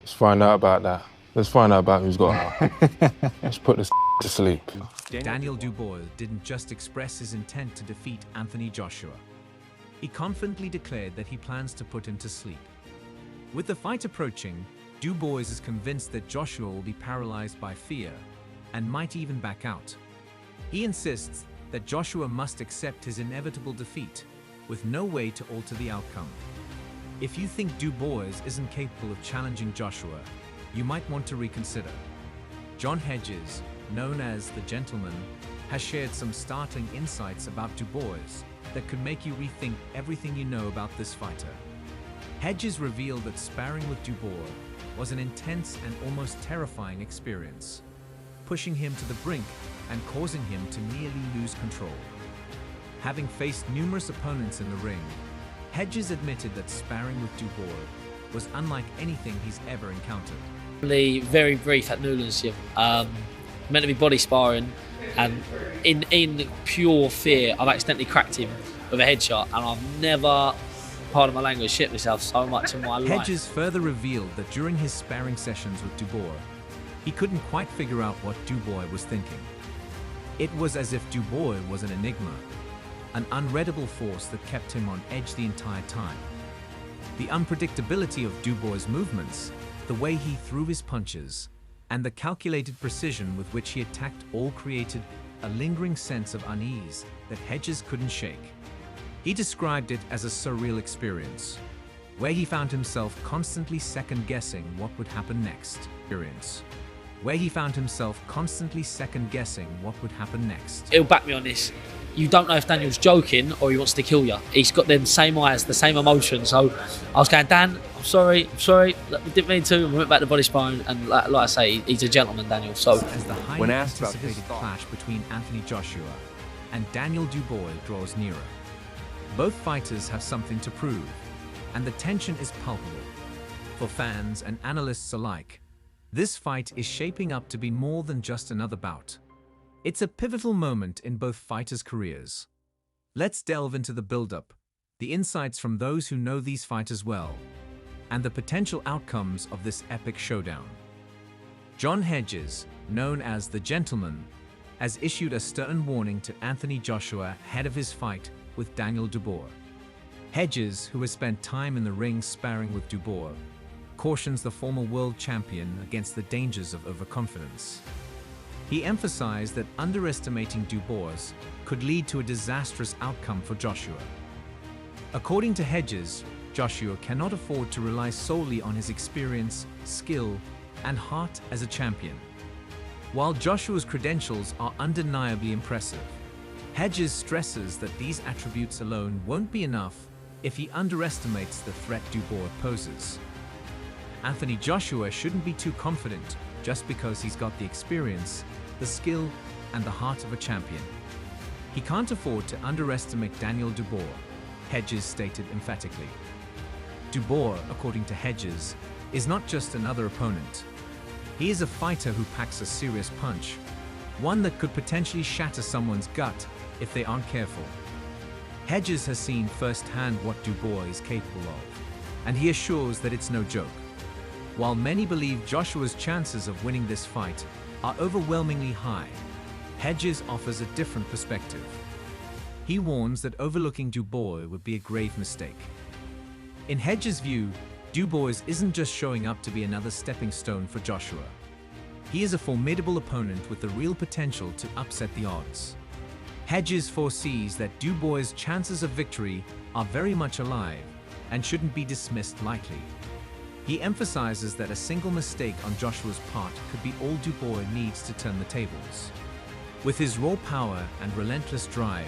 Let's find out about that. Let's find out about who's got her. Let's put this to sleep. Daniel Dubois didn't just express his intent to defeat Anthony Joshua. He confidently declared that he plans to put him to sleep. With the fight approaching, Dubois is convinced that Joshua will be paralyzed by fear and might even back out. He insists that Joshua must accept his inevitable defeat, with no way to alter the outcome. If you think Dubois isn't capable of challenging Joshua, you might want to reconsider. John Hedges, known as the Gentleman, has shared some startling insights about Dubois that could make you rethink everything you know about this fighter. Hedges revealed that sparring with Dubois was an intense and almost terrifying experience, pushing him to the brink and causing him to nearly lose control. Having faced numerous opponents in the ring, Hedges admitted that sparring with Dubois was unlike anything he's ever encountered. Very brief at Newlands Gym. Meant to be body sparring, and in pure fear, I've accidentally cracked him with a headshot, and I've never, pardon my language, shit myself so much in my life. Hedges further revealed that during his sparring sessions with Dubois, he couldn't quite figure out what Dubois was thinking. It was as if Dubois was an enigma, an unreadable force that kept him on edge the entire time. The unpredictability of Dubois' movements, the way he threw his punches, and the calculated precision with which he attacked all created a lingering sense of unease that Hedges couldn't shake. He described it as a surreal experience, where he found himself constantly second-guessing what would happen next. He'll back me on this. You don't know if Daniel's joking or he wants to kill you. He's got them same eyes, the same emotion. So I was going, Dan, I'm sorry, we didn't mean to. We went back to body sparring, and like I say, he's a gentleman, Daniel. So as the highly anticipated clash between Anthony Joshua and Daniel Dubois draws nearer, both fighters have something to prove, and the tension is palpable. For fans and analysts alike, this fight is shaping up to be more than just another bout. It's a pivotal moment in both fighters' careers. Let's delve into the build-up, the insights from those who know these fighters well, and the potential outcomes of this epic showdown. John Hedges, known as the Gentleman, has issued a stern warning to Anthony Joshua ahead of his fight with Daniel Dubois. Hedges, who has spent time in the ring sparring with Dubois, cautions the former world champion against the dangers of overconfidence. He emphasized that underestimating Dubois could lead to a disastrous outcome for Joshua. According to Hedges, Joshua cannot afford to rely solely on his experience, skill, and heart as a champion. While Joshua's credentials are undeniably impressive, Hedges stresses that these attributes alone won't be enough if he underestimates the threat Dubois poses. Anthony Joshua shouldn't be too confident just because he's got the experience, the skill, and the heart of a champion. He can't afford to underestimate Daniel Dubois, Hedges stated emphatically. Dubois, according to Hedges, is not just another opponent. He is a fighter who packs a serious punch, one that could potentially shatter someone's gut if they aren't careful. Hedges has seen firsthand what Dubois is capable of, and he assures that it's no joke. While many believe Joshua's chances of winning this fight are overwhelmingly high, Hedges offers a different perspective. He warns that overlooking Dubois would be a grave mistake. In Hedges' view, Dubois isn't just showing up to be another stepping stone for Joshua. He is a formidable opponent with the real potential to upset the odds. Hedges foresees that Dubois' chances of victory are very much alive and shouldn't be dismissed lightly. He emphasizes that a single mistake on Joshua's part could be all Dubois needs to turn the tables. With his raw power and relentless drive,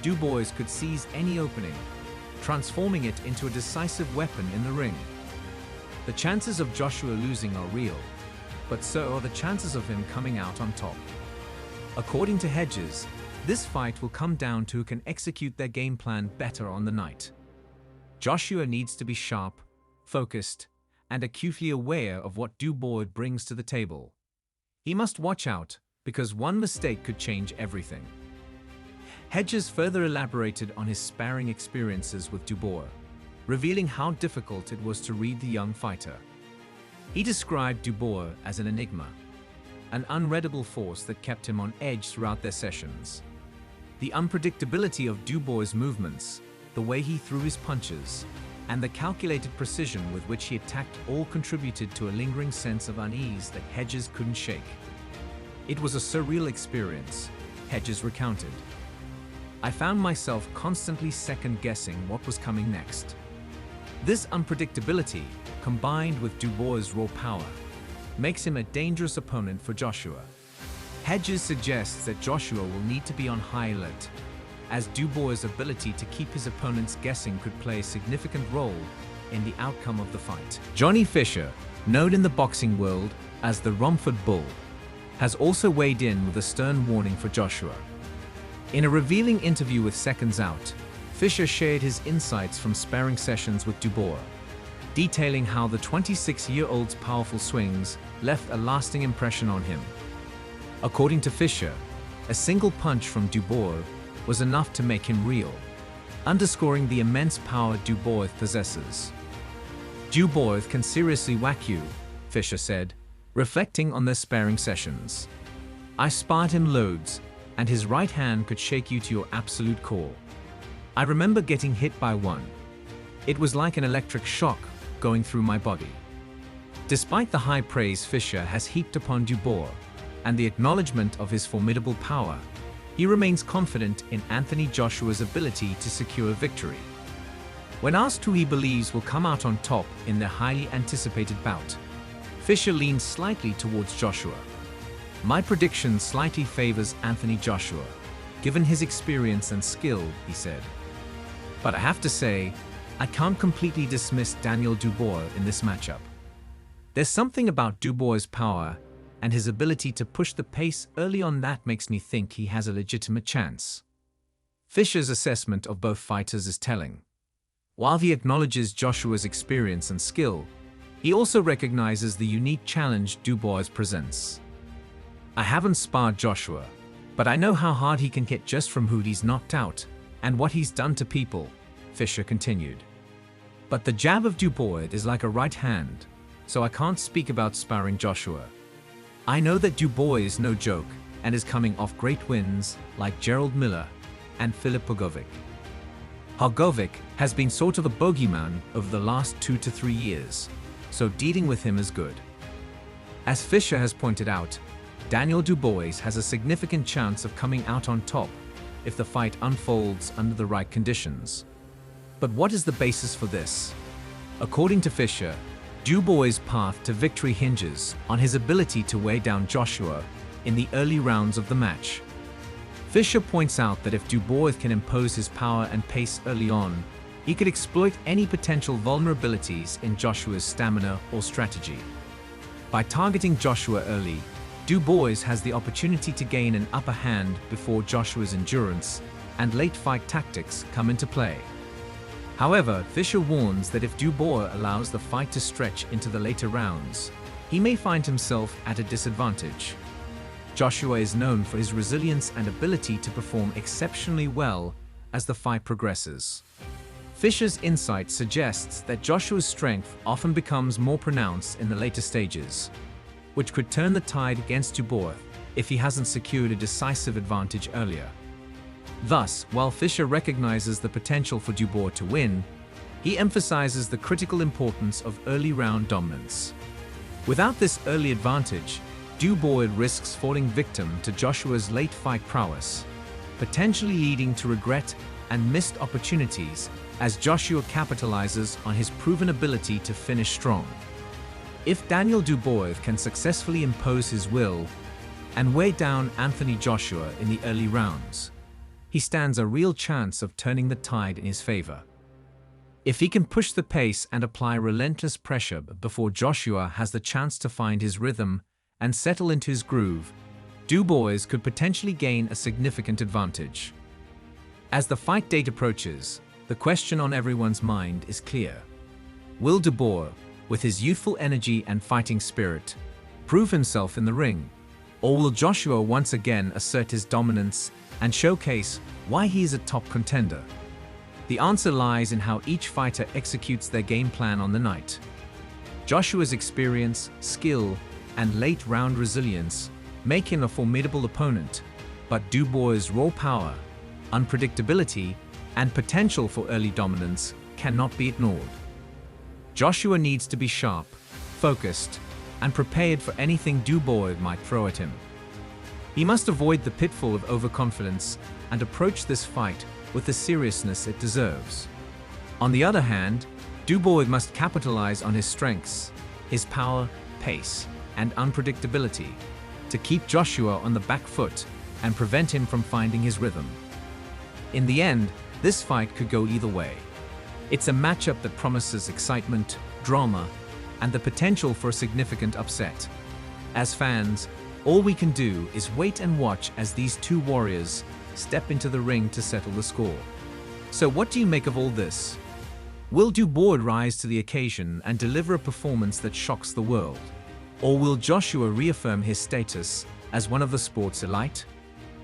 Dubois could seize any opening, transforming it into a decisive weapon in the ring. The chances of Joshua losing are real, but so are the chances of him coming out on top. According to Hedges, this fight will come down to who can execute their game plan better on the night. Joshua needs to be sharp, focused, and acutely aware of what Dubois brings to the table. He must watch out, because one mistake could change everything. Hedges further elaborated on his sparring experiences with Dubois, revealing how difficult it was to read the young fighter. He described Dubois as an enigma, an unreadable force that kept him on edge throughout their sessions. The unpredictability of Dubois' movements, the way he threw his punches, and the calculated precision with which he attacked all contributed to a lingering sense of unease that Hedges couldn't shake. "It was a surreal experience," Hedges recounted. "I found myself constantly second-guessing what was coming next." This unpredictability, combined with Dubois' raw power, makes him a dangerous opponent for Joshua. Hedges suggests that Joshua will need to be on high alert, as Dubois' ability to keep his opponents guessing could play a significant role in the outcome of the fight. Johnny Fisher, known in the boxing world as the Romford Bull, has also weighed in with a stern warning for Joshua. In a revealing interview with Seconds Out, Fisher shared his insights from sparring sessions with Dubois, detailing how the 26-year-old's powerful swings left a lasting impression on him. According to Fisher, a single punch from Dubois was enough to make him reel, underscoring the immense power Dubois possesses. "Dubois can seriously whack you," Fisher said, reflecting on their sparring sessions. "I sparred him loads, and his right hand could shake you to your absolute core. I remember getting hit by one. It was like an electric shock going through my body." Despite the high praise Fisher has heaped upon Dubois and the acknowledgement of his formidable power, he remains confident in Anthony Joshua's ability to secure victory. When asked who he believes will come out on top in their highly anticipated bout, Fisher leans slightly towards Joshua. "My prediction slightly favors Anthony Joshua, given his experience and skill," he said. "But I have to say, I can't completely dismiss Daniel Dubois in this matchup. There's something about Dubois' power and his ability to push the pace early on that makes me think he has a legitimate chance." Fisher's assessment of both fighters is telling. While he acknowledges Joshua's experience and skill, he also recognizes the unique challenge Dubois presents. "I haven't sparred Joshua, but I know how hard he can hit just from who he's knocked out and what he's done to people," Fisher continued. "But the jab of Dubois is like a right hand, so I can't speak about sparring Joshua. I know that Dubois is no joke and is coming off great wins like Gerald Miller and Filip Hrgovic. Hrgovic has been sort of a bogeyman over the last 2 to 3 years, so dealing with him is good." As Fisher has pointed out, Daniel Dubois has a significant chance of coming out on top if the fight unfolds under the right conditions. But what is the basis for this? According to Fisher, Dubois' path to victory hinges on his ability to weigh down Joshua in the early rounds of the match. Fisher points out that if Dubois can impose his power and pace early on, he could exploit any potential vulnerabilities in Joshua's stamina or strategy. By targeting Joshua early, Dubois has the opportunity to gain an upper hand before Joshua's endurance and late fight tactics come into play. However, Fisher warns that if Dubois allows the fight to stretch into the later rounds, he may find himself at a disadvantage. Joshua is known for his resilience and ability to perform exceptionally well as the fight progresses. Fisher's insight suggests that Joshua's strength often becomes more pronounced in the later stages, which could turn the tide against Dubois if he hasn't secured a decisive advantage earlier. Thus, while Fisher recognizes the potential for Dubois to win, he emphasizes the critical importance of early round dominance. Without this early advantage, Dubois risks falling victim to Joshua's late fight prowess, potentially leading to regret and missed opportunities as Joshua capitalizes on his proven ability to finish strong. If Daniel Dubois can successfully impose his will and weigh down Anthony Joshua in the early rounds, he stands a real chance of turning the tide in his favor. If he can push the pace and apply relentless pressure before Joshua has the chance to find his rhythm and settle into his groove, Dubois could potentially gain a significant advantage. As the fight date approaches, the question on everyone's mind is clear. Will Dubois, with his youthful energy and fighting spirit, prove himself in the ring? Or will Joshua once again assert his dominance and showcase why he is a top contender? The answer lies in how each fighter executes their game plan on the night. Joshua's experience, skill, and late-round resilience make him a formidable opponent, but Dubois' raw power, unpredictability, and potential for early dominance cannot be ignored. Joshua needs to be sharp, focused, and prepared for anything Dubois might throw at him. He must avoid the pitfall of overconfidence and approach this fight with the seriousness it deserves. On the other hand, Dubois must capitalize on his strengths, his power, pace, and unpredictability, to keep Joshua on the back foot and prevent him from finding his rhythm. In the end, this fight could go either way. It's a matchup that promises excitement, drama, and the potential for a significant upset. As fans, all we can do is wait and watch as these two warriors step into the ring to settle the score. So what do you make of all this? Will Dubois rise to the occasion and deliver a performance that shocks the world? Or will Joshua reaffirm his status as one of the sport's elite?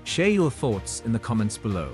Share your thoughts in the comments below.